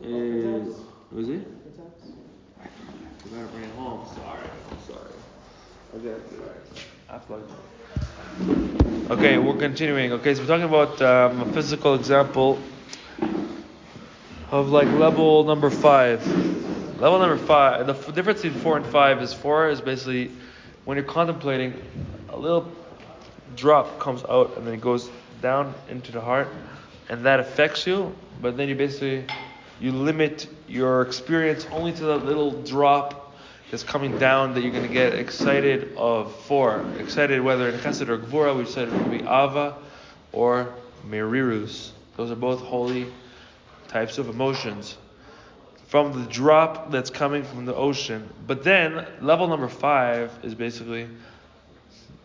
is, was it? I gotta bring it home. Sorry. Okay, we're continuing. Okay, so we're talking about a physical example of like level number 5. Level number 5, the difference between 4 and 5 is 4 is basically when you're contemplating, a little drop comes out and then it goes down into the heart and that affects you, but then you limit your experience only to the little drop that's coming down that you're going to get excited for. Excited whether in Chesed or Gvura, we said it could be Ava or Merirus. Those are both holy types of emotions from the drop that's coming from the ocean. But then level number 5 is basically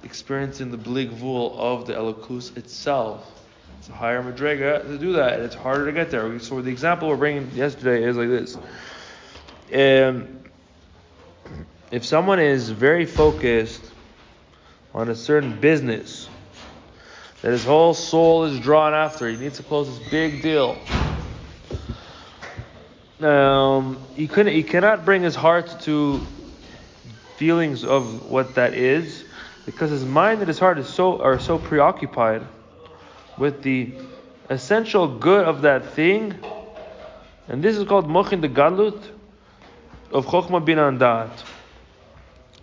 experiencing the blig vul of the Elokus itself. It's a higher madrega to do that, and it's harder to get there. So the example we're bringing yesterday is like this. If someone is very focused on a certain business that his whole soul is drawn after, he needs to close this big deal. He cannot bring his heart to feelings of what that is, because his mind and his heart are so preoccupied with the essential good of that thing, and this is called mochin de gadlut of chokhmah bina and da'at.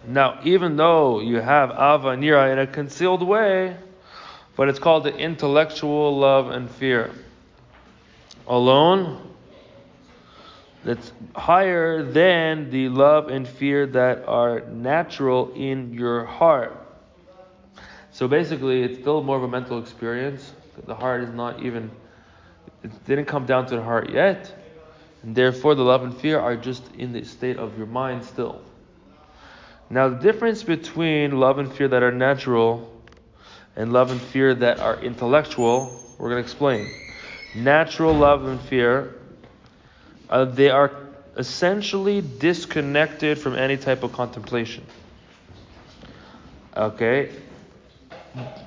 Now, even though you have ava and yira in a concealed way, but it's called the intellectual love and fear alone. That's higher than the love and fear that are natural in your heart. So basically, it's still more of a mental experience. The heart is not even, it didn't come down to the heart yet. And therefore, the love and fear are just in the state of your mind still. Now, the difference between love and fear that are natural and love and fear that are intellectual, we're going to explain. Natural love and fear, they are essentially disconnected from any type of contemplation. Okay?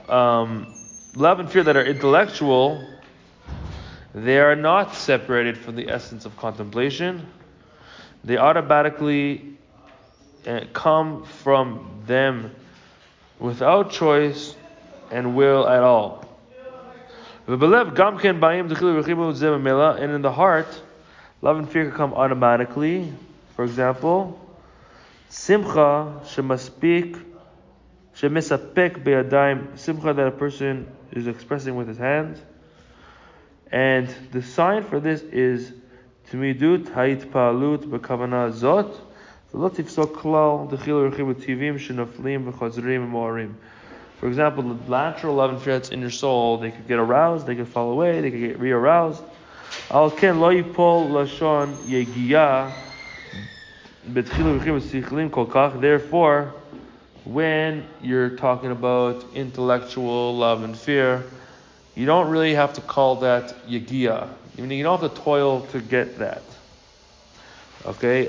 Love and fear that are intellectual, they are not separated from the essence of contemplation. They automatically come from them without choice and will at all. And in the heart, love and fear can come automatically. For example, simcha shemisapek beyadayim, simcha that a person is expressing with his hands. And the sign for this is timidut ha'itpalut b'kavana zot v'lo tifsok klal d'chil rechiv u'tivim shenaflim v'chazrim v'moarim. For example, the natural love and fear that's in your soul, they could get aroused, they could fall away, they could get re-aroused. Al ken lo yipol lashon yegiya b'tchil rechiv u'sichlim kol kach. Therefore, when you're talking about intellectual love and fear, you don't really have to call that yagia. I mean, you don't have to toil to get that. Okay?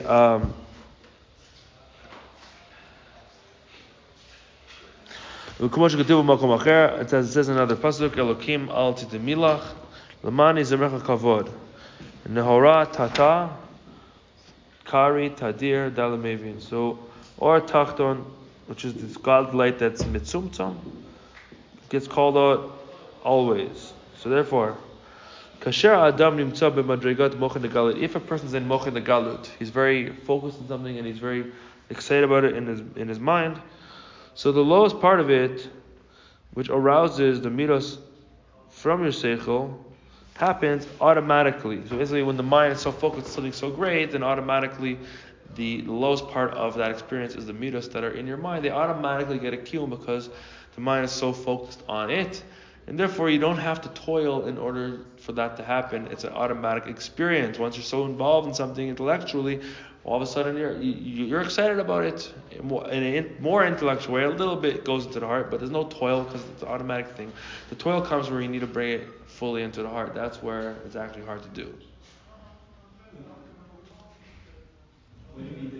It says in another pasuk, Elokim al titemilach, lamani zemecha kavod, nehora tata, kari tadir dalamevin. So, or tachton, which is this God light that's mitzumtzam, gets called out always. So therefore, kasher adam nimtza b'madrigat mochin degalut. If a person's in mochin degalut, he's very focused on something and he's very excited about it in his mind. So the lowest part of it, which arouses the midos from your seichel, happens automatically. So basically, when the mind is so focused on something so great, then automatically the lowest part of that experience is the midos that are in your mind. They automatically get a kiyum because the mind is so focused on it. And therefore, you don't have to toil in order for that to happen. It's an automatic experience. Once you're so involved in something intellectually, all of a sudden you're excited about it in a more intellectual way. A little bit goes into the heart, but there's no toil because it's an automatic thing. The toil comes where you need to bring it fully into the heart. That's where it's actually hard to do. What do you mean?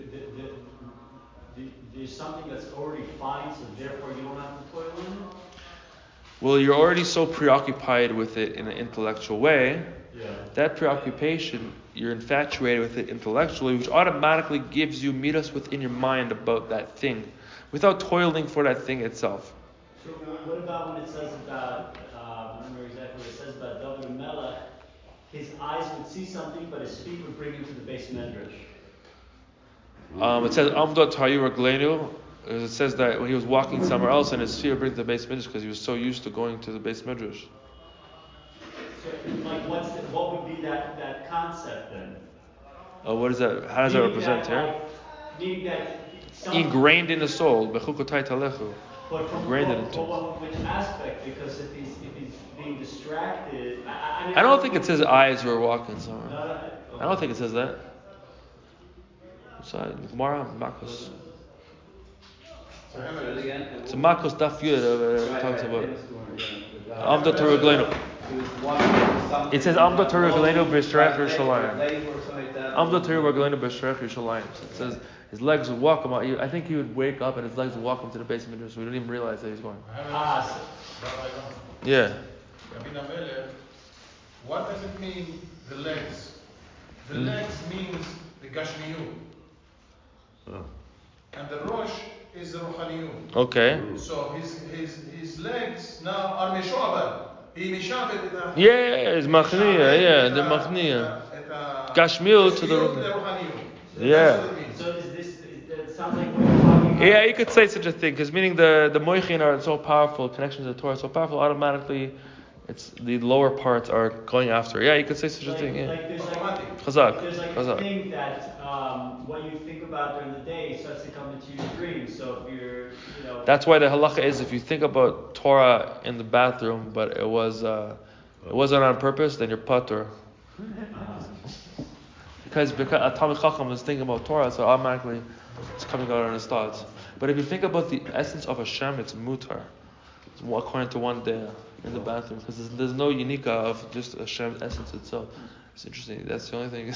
There's something that's already fine, so therefore you don't have to toil in it? Well, you're already so preoccupied with it in an intellectual way. That preoccupation, you're infatuated with it intellectually, which automatically gives you midas within your mind about that thing, without toiling for that thing itself. So what about when it says about, I don't remember exactly what it says about David Melech, his eyes would see something, but his feet would bring him to the base medrash? It says Amdot Hayur Glenu. It says that when he was walking somewhere else and his feet would bring to the base midrash because he was so used to going to the base midrash. So, like, what would be that concept then? What is that? How does that represent here? Meaning that ingrained in the soul. Bechukotai talechu. But from which aspect? Because if he's being distracted, I don't think it says eyes were walking somewhere. I don't think it says that. So Gemara Makos. It's a Makos Daf Yud talks about it. Amdot Teruglenu. It says Amdot Teruglenu b'Yisrael Yerushalayim. Amdot Teruglenu b'Yisrael Yerushalayim. It says his legs would walk him out. I think he would wake up and his legs would walk him to the basement, so we didn't even realize that he's going. Yeah. What does it mean, the legs? The legs means the Gashmiyu. And the Rosh is the Ruchaniyu. Okay. So his legs now are Meshuabad. He Meshuabad. Yeah, it's Machniya. Yeah, the Machniya. Gashmiyu to the Ruchaniyu. Yeah. So it sounds like what you're talking about. Yeah, you could say such a thing, because meaning the Moichin are so powerful, connections to the Torah are so powerful, automatically it's the lower parts are going after. Yeah, you could say such a thing. Yeah. Like there's Chazak. a thing that what you think about during the day starts to come into your dreams. So if you're, That's why the halacha is if you think about Torah in the bathroom, but it wasn't on purpose, then you're patur. Because a Talmid Chacham is thinking about Torah, so automatically it's coming out on his thoughts. But if you think about the essence of Hashem, it's mutar. It's according to one day in the bathroom, because there's no unika of just Hashem's essence itself. It's interesting. That's the only thing.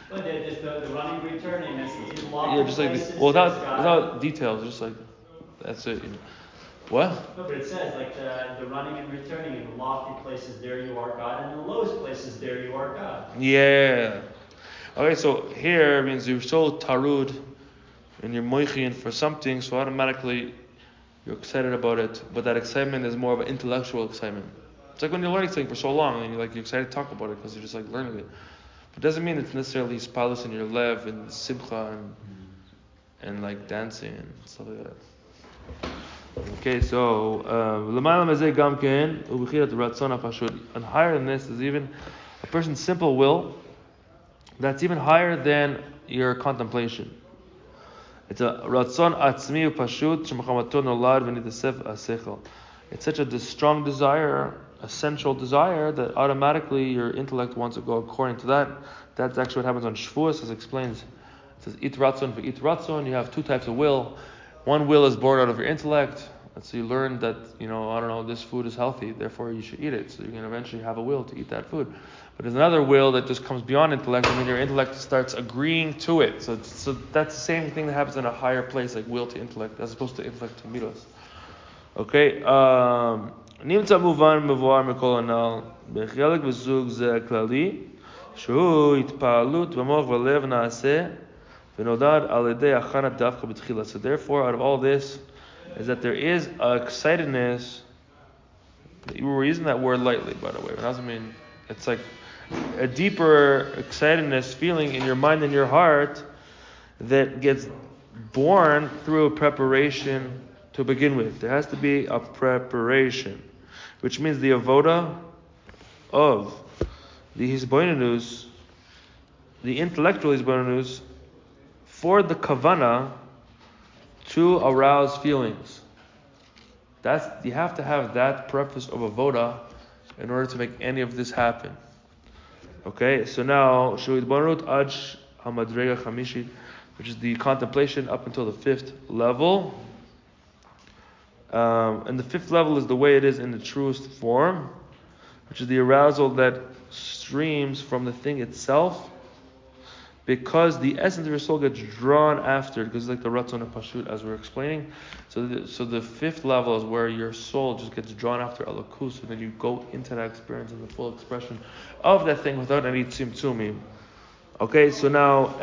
But there's the running, returning. Yeah, just like without details, just like that's it. What? No, but it says like the running and returning in the lofty places, there you are God, and in the lowest places, there you are God. Yeah. Okay, so here means you're so tarud and you're moichin for something, so automatically you're excited about it, but that excitement is more of an intellectual excitement. It's like when you're learning something for so long and you're excited to talk about it because you're just like learning it. But it doesn't mean it's necessarily hispaalus in your lev and simcha and like dancing and stuff like that. Okay, so and higher than this is even a person's simple will. That's even higher than your contemplation. It's a ratzon atzmi upashut shemachamato nolad v'nitasef asechel. It's such a strong desire, a sensual desire, that automatically your intellect wants to go according to that. That's actually what happens on Shavuos, as explains. It says it ratzon v'it ratzon. You have two types of will. One will is born out of your intellect. So you learn that, this food is healthy, therefore you should eat it. So you can eventually have a will to eat that food. But there's another will that just comes beyond intellect, and then your intellect starts agreeing to it. So that's the same thing that happens in a higher place, like will to intellect, as opposed to intellect to midos. Okay. Nimtza muvan mevuar mikol anal bechelek v'zug ze klali shu itpa'alut v'moch v'lev naaseh v'nodad al yedei achanat davka b'tchila. So therefore, out of all this, is that there is a excitedness. We're using that word lightly, by the way. It doesn't mean it's like a deeper excitedness feeling in your mind and your heart that gets born through a preparation to begin with. There has to be a preparation, which means the avoda of the hisbonenus, the intellectual hisbonenus, for the kavana to arouse feelings. You have to have that preface of avoda in order to make any of this happen. Okay, so now Shuid Aj Hamadrega Chamishit, which is the contemplation up until the fifth level. And the fifth level is the way it is in the truest form, which is the arousal that streams from the thing itself because the essence of your soul gets drawn after it, because it's like the ratzon and pashut, as we're explaining. So the fifth level is where your soul just gets drawn after alakus, and then you go into that experience and the full expression of that thing without any tzimtzumim. Okay, so now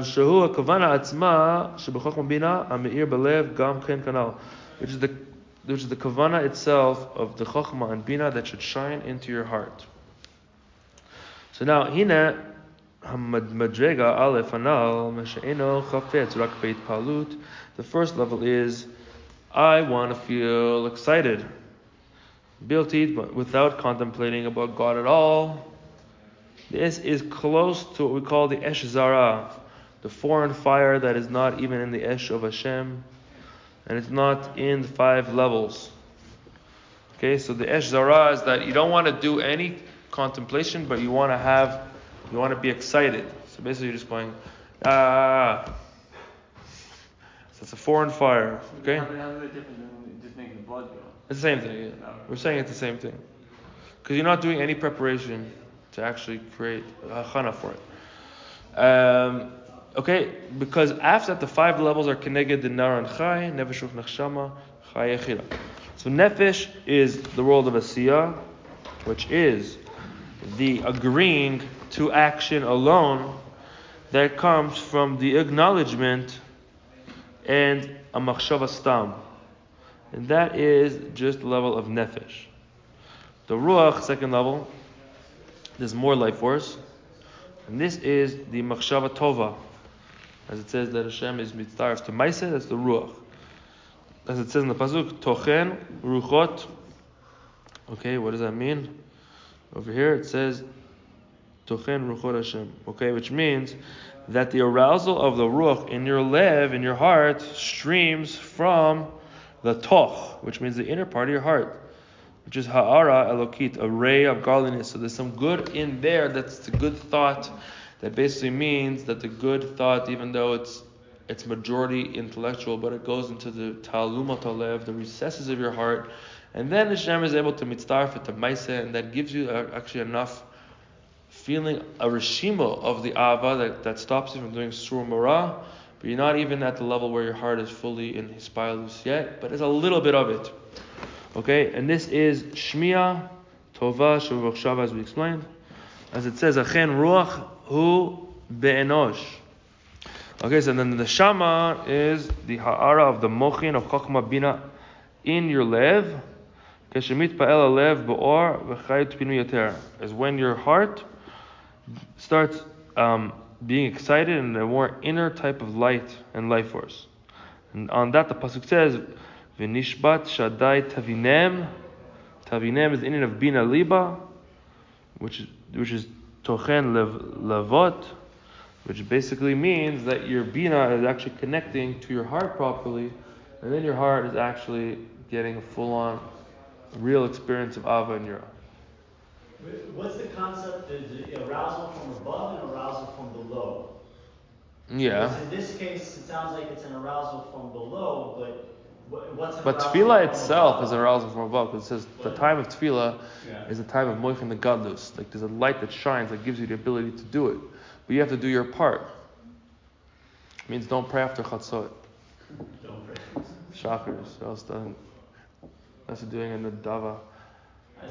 shehu kavana atzma shebechokma bina ameir belev gam ken kanal, which is the kavana itself of the chokhmah and bina that should shine into your heart. So now hina hamadrega alef anal mesheino chafetz rak beit palut. The first level is I want to feel excited, biltid, but without contemplating about God at all. This is close to what we call the esh zara, the foreign fire that is not even in the esh of Hashem, and it's not in the 5 levels. Okay, so the esh zara is that you don't want to do any contemplation, but you want to be excited. So basically, you're just going, So it's a foreign fire. Okay. How is it different than just making the blood go? It's the same thing. Yeah. We're saying it's the same thing, because you're not doing any preparation to actually create a chana for it. Okay, because after that, the 5 levels are connected the nar and chai, nefesh nechshama, chai echira. So nefesh is the world of asiyah, which is the agreeing to action alone that comes from the acknowledgement and a machshava stam. And that is just the level of nefesh. The ruach, second level, there's more life force, and this is the machshava tova, as it says that Hashem is mitzaref to ma'aseh. That's the ruach, as it says in the pasuk tochen ruchot. Okay, what does that mean? Over here it says tochen ruchot Hashem. Okay, which means that the arousal of the ruach in your lev, in your heart, streams from the toch, which means the inner part of your heart, which is ha'ara elokit, a ray of godliness. So there's some good in there. That's the good thought. That basically means that the good thought, even though it's majority intellectual, but it goes into the ta'alumat halev, the recesses of your heart, and then Hashem is able to mitzdarf it to ma'aseh, and that gives you actually enough feeling, a reshima of the ava that stops you from doing sur marah, but you're not even at the level where your heart is fully in hispaalus yet, but there's a little bit of it. Okay, and this is Shmiya Tova Shuvachshava, as we explained. As it says, Achen Ruach Hu Be'enosh. Okay, so then the Shama is the Ha'ara of the Mochin of Chokmah Bina in your lev. Keshemit Pa'el Lev Be'or V'chayit Pinu Yoter. Is when your heart starts being excited in a more inner type of light and life force. And on that the pasuk says, V'nishbat Shaddai Tavinem. Tavinem is the Indian of Bina Liba, which is Tochen Levot, which basically means that your Bina is actually connecting to your heart properly, and then your heart is actually getting a full-on, real experience of Ava and Yira. What's the concept? Is it arousal from above and arousal from below? Yeah. Because in this case, it sounds like it's an arousal from below, but what's But tefillah itself is arousal from above, because it says the time of tefillah is the time of moichin the gadlus. Like there's a light that shines that gives you the ability to do it, but you have to do your part. It means don't pray after chatzot. Don't pray. Shachars, else doesn't. That's doing a nadava.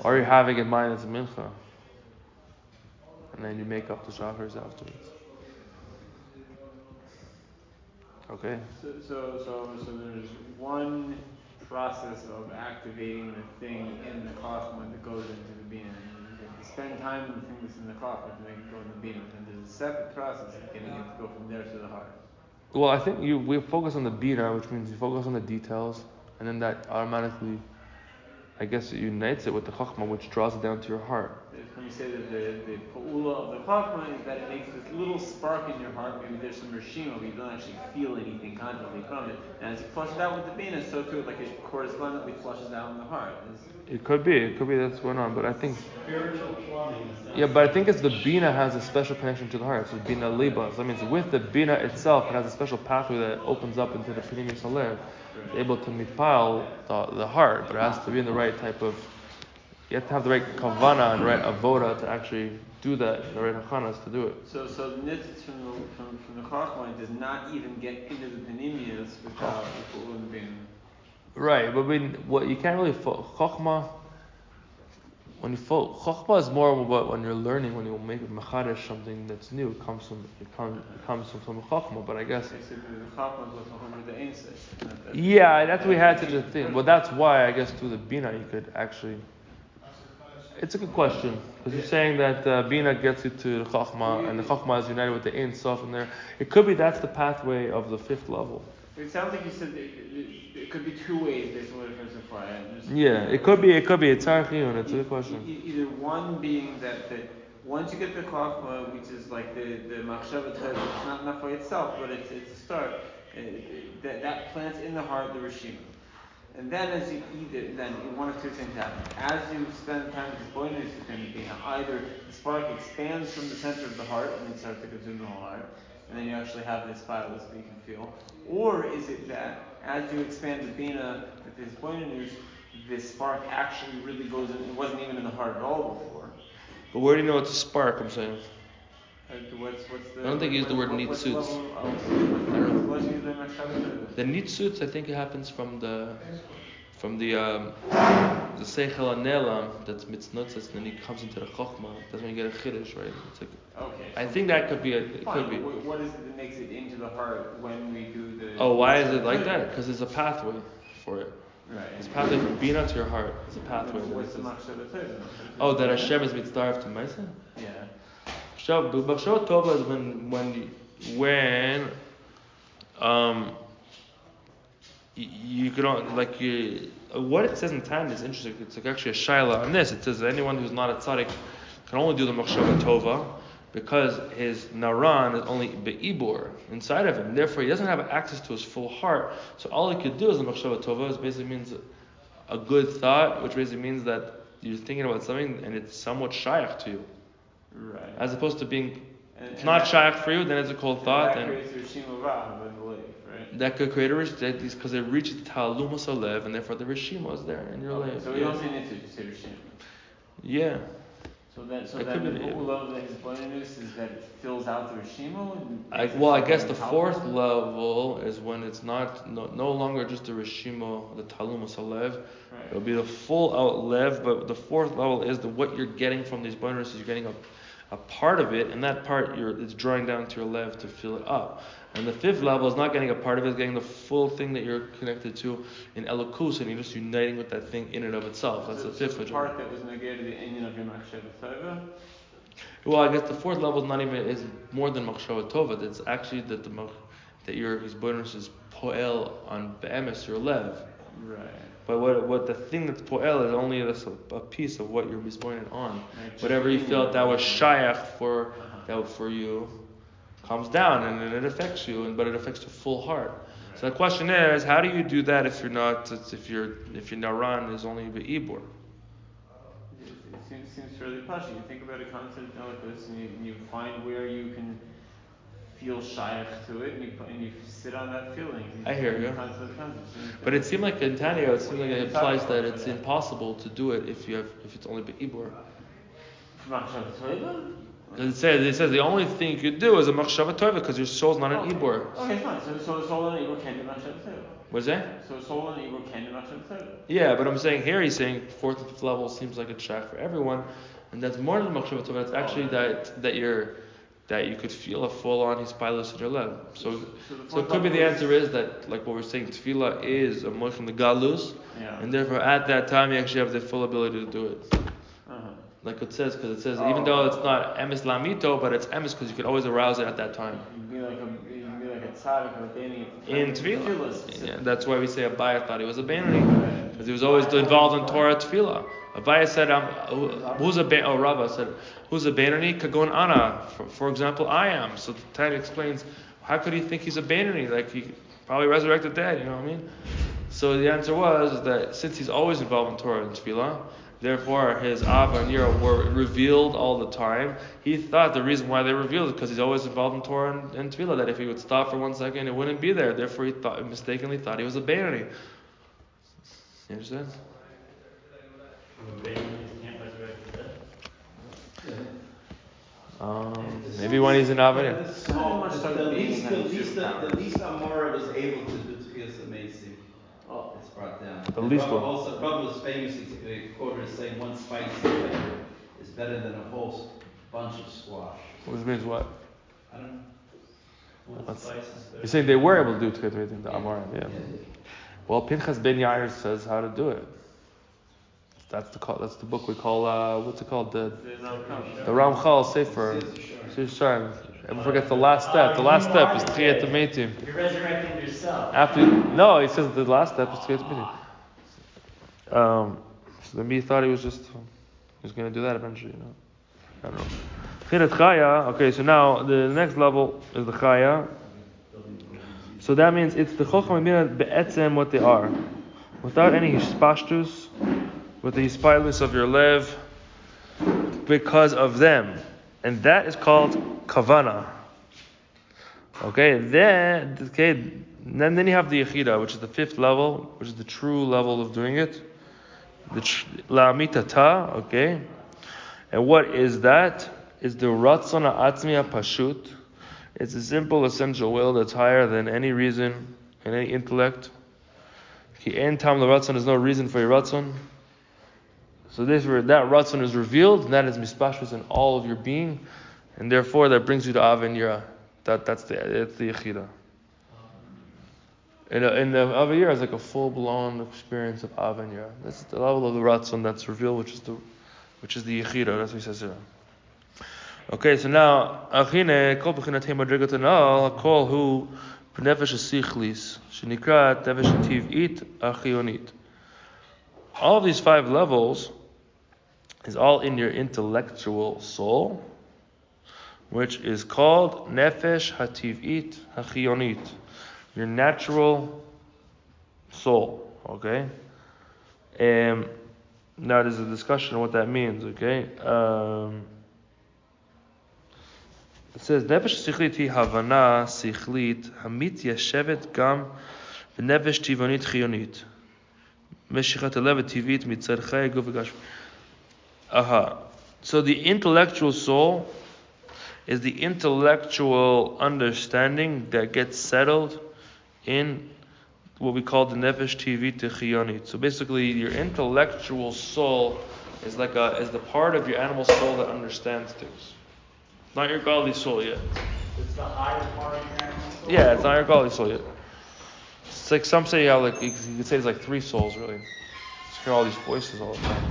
Or you're having in mind it's a mincha, and then you make up the shachars afterwards. Okay. So there's one process of activating the thing in the chokhmah that goes into the bina. You spend time on the thing that's in the chokhmah to make it go in the bina. And there's a separate process of getting it to go from there to the heart. Well, I think we focus on the bina, which means you focus on the details, and then that automatically, I guess, it unites it with the chokhmah, which draws it down to your heart. When you say that the pa'ula of the chokhmah is that it makes this little spark in your heart, maybe there's some reshima, but you don't actually feel anything consciously from it. And as it flushes out with the bina, so too, like it correspondingly flushes out in the heart. It could be that's going on, but I think Spiritual plumbing. yeah, but I think it's the bina has a special connection to the heart. So bina liba. So that means with the bina itself, it has a special pathway that opens up into the pnimis halev. It's able to mitpal the heart, but it has to be in the right type of. You have to have the right kavana and right avoda to actually do that, the right hachanas to do it. So the nitzitz from the chachma does not even get into the panemias without being. Right, but what you can't really chachma. When you chachma is more about when you're learning, when you make a mechadish something that's new. It comes from some chachma. But I guess. Yeah, that's we had such a thing. Well, that's why I guess through the bina you could actually. It's a good question because you're saying that bina gets you to the chachma, and the chachma is united with the ein sof in there. It could be that's the pathway of the fifth level. It sounds like you said it could be two ways based on what it says so far. Yeah, it could be a tzarchiyun. It's a good question. Either one being that once you get the chachma, which is like the machshava tov, it's not enough by itself, but it's a start. That plants in the heart the rishima. And then as you eat it, then one of two things happen. As you spend time with this boinus, it's going to be either the spark expands from the center of the heart and it starts to consume the whole heart, and then you actually have this hispaalus that you can feel. Or is it that as you expand the bina with this boinus, this spark actually really goes in, it wasn't even in the heart at all before. But where do you know it's a spark, I'm saying? What's the, I don't think you use the word nitzutz. The nitzutz, I think it happens from the seichel anelam that's mitznutz, and then he comes into the chokhmah. That's when you get a chiddush, right? It's like, okay. I think that could be it. Could be. What is it that makes it into the heart when we do the? Oh, why is it like that? Because there's a pathway for it. Right. It's a pathway from bina to your heart. It's a pathway. What's the machshava tova? Oh, that Hashem is mitzdaref to Maisa? Yeah. Machshava tova is when you can what it says in Tan is interesting. It's like actually a shaila on this. It says that anyone who's not a tzaddik can only do the machshava tova because his naran is only be'ibur inside of him. Therefore, he doesn't have access to his full heart. So all he could do is the machshava tova, which basically means a good thought, which basically means that you're thinking about something and it's somewhat shaykh to you. Right. As opposed to being it's not shaykh for you, then it's a cold thought. That creates a rishima rav, I believe, right? That could create a rishima because it reaches the ta'alumas alev, and therefore the rishima is there in your life. So we don't say nitzut, you say rishima. Yeah. So then the whole level of his bonus is that it fills out the rishima? I guess the fourth level is when it's no longer just the rishima, the talumas alev. Right. It'll be the full out lev, but the fourth level is what you're getting from these bonuses. You're getting a part of it, and that part it's drawing down to your lev to fill it up. And the fifth level is not getting a part of it, it's getting the full thing that you're connected to in elokus, and you're just uniting with that thing in and of itself. That's the fifth. The part that was negated, the inyan of your machshava tova. Well, I guess the fourth level is more than machshava tova. It's actually that his bonus is poel on be'emes, your lev. Right. But what the thing that's poel is only a piece of what you're disappointed on. Right. Whatever you felt that was shayach for you comes down and it affects you, but it affects your full heart. Right. So the question is, how do you do that if your naran is only be'ibur? It seems fairly pushy. You think about a concept like this, and you find where you can feel shayach to it, and you sit on that feeling. I hear you. But it seemed like in Tanya, it implies that it's impossible to do it if it's only be'ibur. Because it says the only thing you could do is a machshava tova because your soul's not an ibur. Okay, fine. So the soul and ibur can do machshava tova. What's that? So soul and ibur can do machshava tova. Yeah, but I'm saying here he's saying fourth and fifth level seems like a shack for everyone, and that's more than machshava tova. It's actually that you could feel a full on hispaalus in your leg. So it could be the answer is that like what we're saying, tefillah is a motion from the galus, and therefore at that time you actually have the full ability to do it. Like it says, because it says even though it's not emes lamito, but it's emes because you could always arouse it at that time. You can be like a tzaddik or a beinoni in tefillah. Yeah, that's why we say Abaya thought he was a beinoni because he was always involved in Torah tefillah. Abaya said, Rava said, who's a beinoni? Kagon ana. For example, I am. So the Tanya explains, how could he think he's a beinoni? Like he probably resurrected dead. You know what I mean? So the answer was that since he's always involved in Torah and tefillah, therefore, his Ava and Yira were revealed all the time. He thought the reason why they revealed it because he's always involved in Torah and Tefillah, that if he would stop for 1 second, it wouldn't be there. Therefore, he mistakenly thought he was a beinoni. You understand? Maybe when he's in Avon. The least Amora was able to do Tchias Amazing. It's brought down. The least one. Also, Rabbi was famously quoted as saying one spicy flavor is better than a whole bunch of squash. Which means what? I don't know. You're saying they were able to do Tchias Amazing, the Amorim, yeah. Well, Pinchas Ben Yair says how to do it. That's the book we call what's it called? The Ramchal Sefer. Shuir. Ever forget the last step? The last step is Tchiyat Meitim. You're resurrecting yourself. No, he says the last step is Tchiyat Meitim. So then he thought he was going to do that eventually. I don't know. Tchiyat Chaya. Okay, so now the next level is the Chaya. So that means it's the Chochmah Bina be'etzem what they are, without any hispashtus, with the hispaalus of your lev, because of them, and that is called kavana. Okay, then you have the yechida, which is the fifth level, which is the true level of doing it, the la'amitata. Okay, and what is that? Is the ratzon ha'atzmi ha'pashut. It's a simple, essential will that's higher than any reason and any intellect. Ki en tam l'ratzon, there's no reason for your ratzon. So that ratzon is revealed, and that is mispashus in all of your being, and therefore that brings you to Av and Yira. That's the yechida. And the Av and Yira is like a full-blown experience of Av and Yira. That's the level of the ratzon that's revealed, which is the yechida. That's what he says here. Okay, so now achine kol b'chinat madrigat anal kol hu b'nefesh hasichlis shenikrat nefesh tiv'it achionit. All of these 5 levels is all in your intellectual soul, which is called nefesh hativ'it hachionit, your natural soul. Okay. Now there's a discussion on what that means. Okay. It says nefesh sichlit hi havana sichlit hamit yashevet gam v'nefesh tivonit chionit meshichat alevet tivit mitzad chay guf v'gash. So the intellectual soul is the intellectual understanding that gets settled in what we call the nefesh tivit chionit. So basically, your intellectual soul is is the part of your animal soul that understands things. Not your godly soul yet. It's the higher part of your animal soul? Yeah, it's not your godly soul yet. It's like some say, you could say it's like 3 souls, really. Just hear all these voices all the time.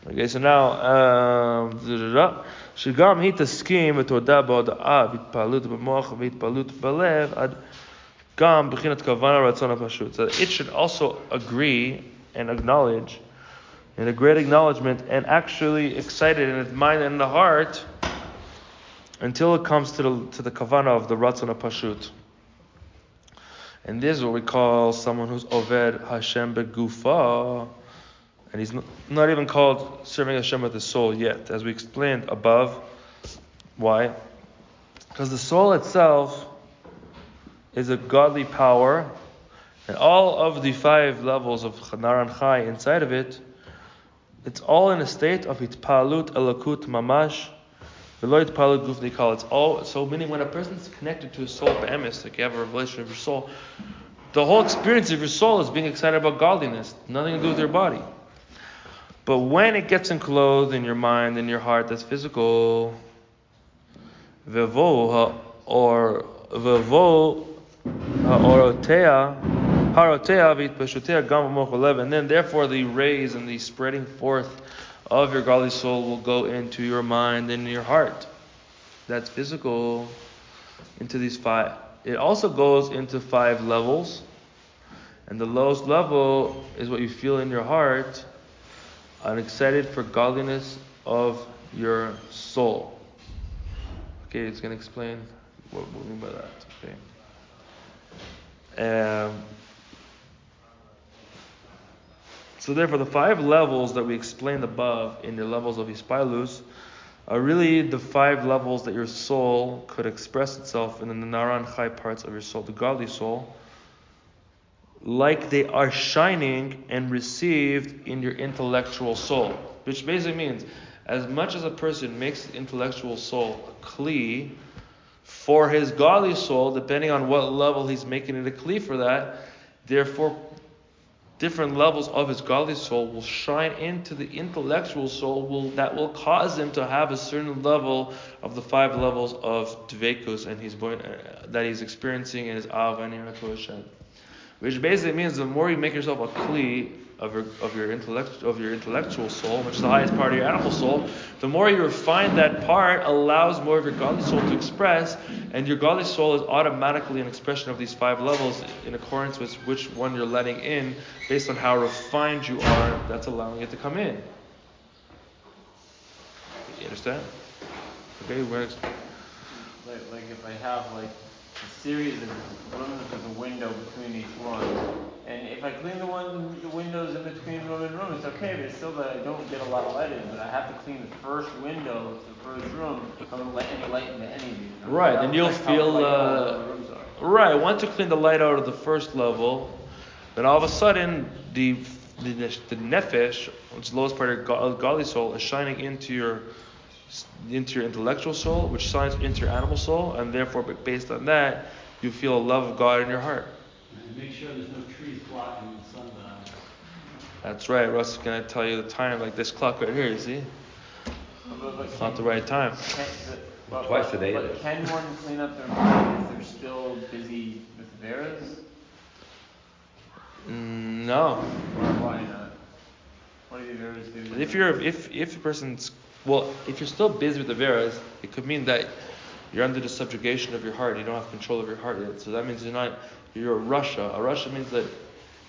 Okay, so now, שגם היא תסכים ותודה בהודעה והתפעלות במוח והתפעלות בלב עד גם בחינת כוונה רצון הפשוט. So it should also agree and acknowledge, in a great acknowledgement, and actually excited in its mind and in the heart, until it comes to the kavana of the ratzon hapashut. And this is what we call someone who's oved Hashem begufa, and he's not even called serving Hashem with his soul yet, as we explained above. Why? Because the soul itself is a godly power, and all of the 5 levels of Naran Chai inside of it, it's all in a state of itpalut elokut mamash, v'lo itpalut guf nikal. It's all, so meaning when a person's connected to his soul, be'emes, like you have a revelation of your soul, the whole experience of your soul is being excited about godliness, nothing to do with your body. But when it gets enclosed in your mind and your heart, that's physical, vevo and then therefore the rays and the spreading forth of your godly soul will go into your mind and your heart. That's physical, into these 5. It also goes into 5 levels, and the lowest level is what you feel in your heart, and excited for godliness of your soul. Okay, it's going to explain what we mean by that. Okay. So therefore, the 5 levels that we explained above in the levels of hispaalus are really the 5 levels that your soul could express itself in the Naran Chai parts of your soul, the godly soul, like they are shining and received in your intellectual soul. Which basically means, as much as a person makes the intellectual soul a kli for his godly soul, depending on what level he's making it a kli for that, therefore different levels of his godly soul will shine into the intellectual soul that will cause him to have a certain level of the 5 levels of dveikus and that he's experiencing in his av and Hashem. Which basically means the more you make yourself a kli of your intellectual soul, which is the highest part of your animal soul, the more you refine that part, allows more of your godly soul to express, and your godly soul is automatically an expression of these 5 levels in accordance with which one you're letting in, based on how refined you are. That's allowing it to come in. You understand? Okay, like if I have like a series of rooms with a window between each one, and if I clean the windows in between room and room, it's okay, but it's still that I don't get a lot of light in. But I have to clean the first window, the first room, if I'm let any light into any of these. Right, and you'll feel right. Once you clean the light out of the first level, then all of a sudden the nefesh, which is the lowest part of your godly soul, is shining into your intellectual soul, which shines into your animal soul, and therefore, based on that, you feel a love of God in your heart. And make sure there's no trees blocking the sun. That's right. Russ is going to tell you the time, like this clock right here. You see, it's not the right time. Twice a day. But can one clean up their mind if they're still busy with Veras? No. Why not? What do the Veras do? If a person's if you're still busy with the Veras, it could mean that you're under the subjugation of your heart. You don't have control of your heart yet. So that means you're a Russia. A Russia means that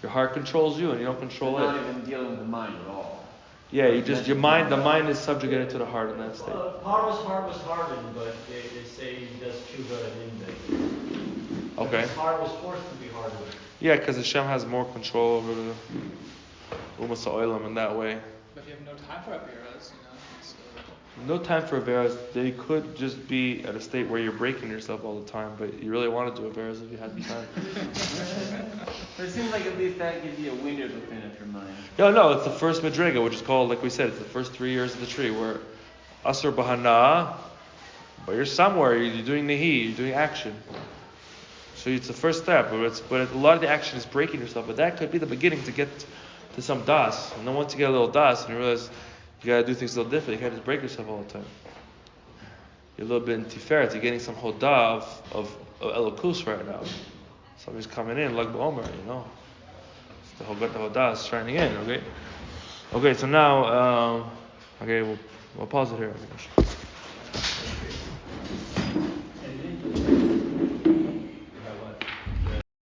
your heart controls you and you don't control it. You're not even dealing with the mind at all. Yeah, the mind is subjugated to the heart in that state. Paro's heart was hardened, but they say he does tshuva and inbay. Okay. His heart was forced to be hardened. Yeah, because Hashem has more control over the Umas Ha'olam in that way. But if you have no time for Averas, No time for Averas. They could just be at a state where you're breaking yourself all the time, but you really want to do Averas if you had the time. But it seems like at least that gives you a window to clean up your mind. No, it's the first Madriga, which is called, like we said, it's the first 3 years of the tree, where Asur Bahana, but you're somewhere, you're doing Nehi, you're doing action. So it's the first step, but a lot of the action is breaking yourself, but that could be the beginning to get to some das. And then once you get a little das, and you realize you gotta do things a little different, you can't just break yourself all the time. You're a little bit in Tiferet, you're getting some hodah of Elokus right now. Somebody's coming in, like Omer, the hodah is shining in, okay? Okay, so now, we'll pause it here.